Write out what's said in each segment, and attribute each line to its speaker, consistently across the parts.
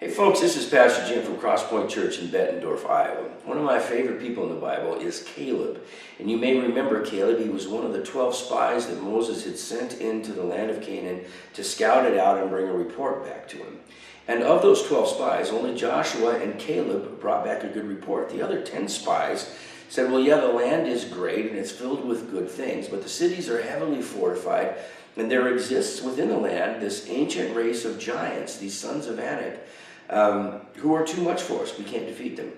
Speaker 1: Hey folks, this is Pastor Jim from Crosspoint Church in Bettendorf, Iowa. One of my favorite people in the Bible is Caleb. And you may remember Caleb. He was one of the 12 spies that Moses had sent into the land of Canaan to scout it out and bring a report back to him. And of those 12 spies, only Joshua and Caleb brought back a good report. The other 10 spies said, well, yeah, the land is great and it's filled with good things, but the cities are heavily fortified, and there exists within the land this ancient race of giants, these sons of Anak, who are too much for us. We can't defeat them.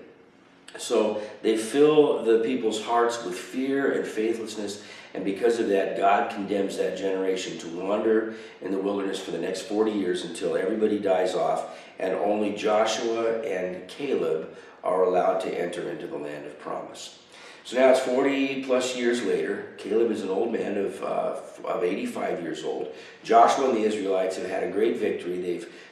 Speaker 1: So they fill the people's hearts with fear and faithlessness, and because of that, God condemns that generation to wander in the wilderness for the next 40 years until everybody dies off, and only Joshua and Caleb are allowed to enter into the land of promise. So now it's 40 plus years later. Caleb is an old man of 85 years old. Joshua and the Israelites have had a great victory.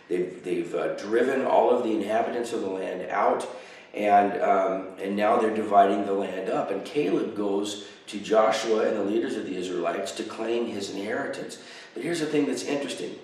Speaker 1: They've driven all of the inhabitants of the land out, and now they're dividing the land up. And Caleb goes to Joshua and the leaders of the Israelites to claim his inheritance. But here's the thing that's interesting.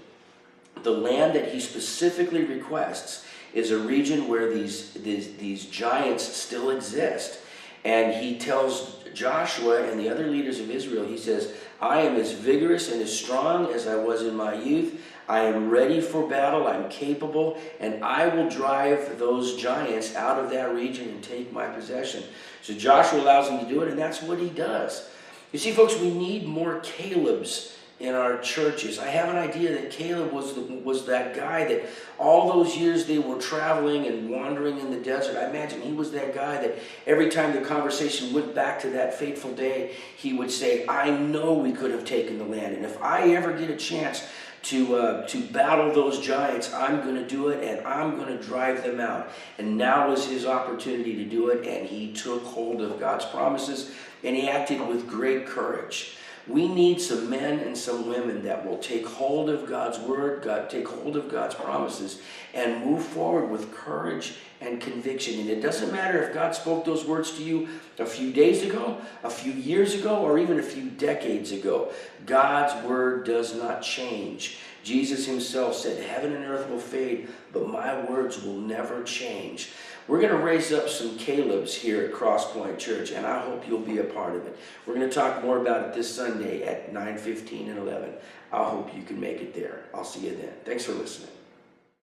Speaker 1: The land that he specifically requests is a region where these giants still exist. And he tells Joshua and the other leaders of Israel, he says, I am as vigorous and as strong as I was in my youth. I am ready for battle, I'm capable, and I will drive those giants out of that region and take my possession. So Joshua allows him to do it, and that's what he does. You see, folks, we need more Calebs in our churches. I have an idea that Caleb was that guy that all those years they were traveling and wandering in the desert. I imagine he was that guy that every time the conversation went back to that fateful day, he would say, I know we could have taken the land, and if I ever get a chance to battle those giants, I'm going to do it, and I'm going to drive them out. And now was his opportunity to do it, and he took hold of God's promises, and he acted with great courage. We need some men and some women that will take hold of God's word, take hold of God's promises, and move forward with courage and conviction. And it doesn't matter if God spoke those words to you a few days ago, a few years ago, or even a few decades ago. God's word does not change. Jesus himself said, heaven and earth will fade, but my words will never change. We're going to raise up some Calebs here at Crosspoint Church, and I hope you'll be a part of it. We're going to talk more about it this Sunday at 9:15 and 11. I hope you can make it there. I'll see you then. Thanks for listening.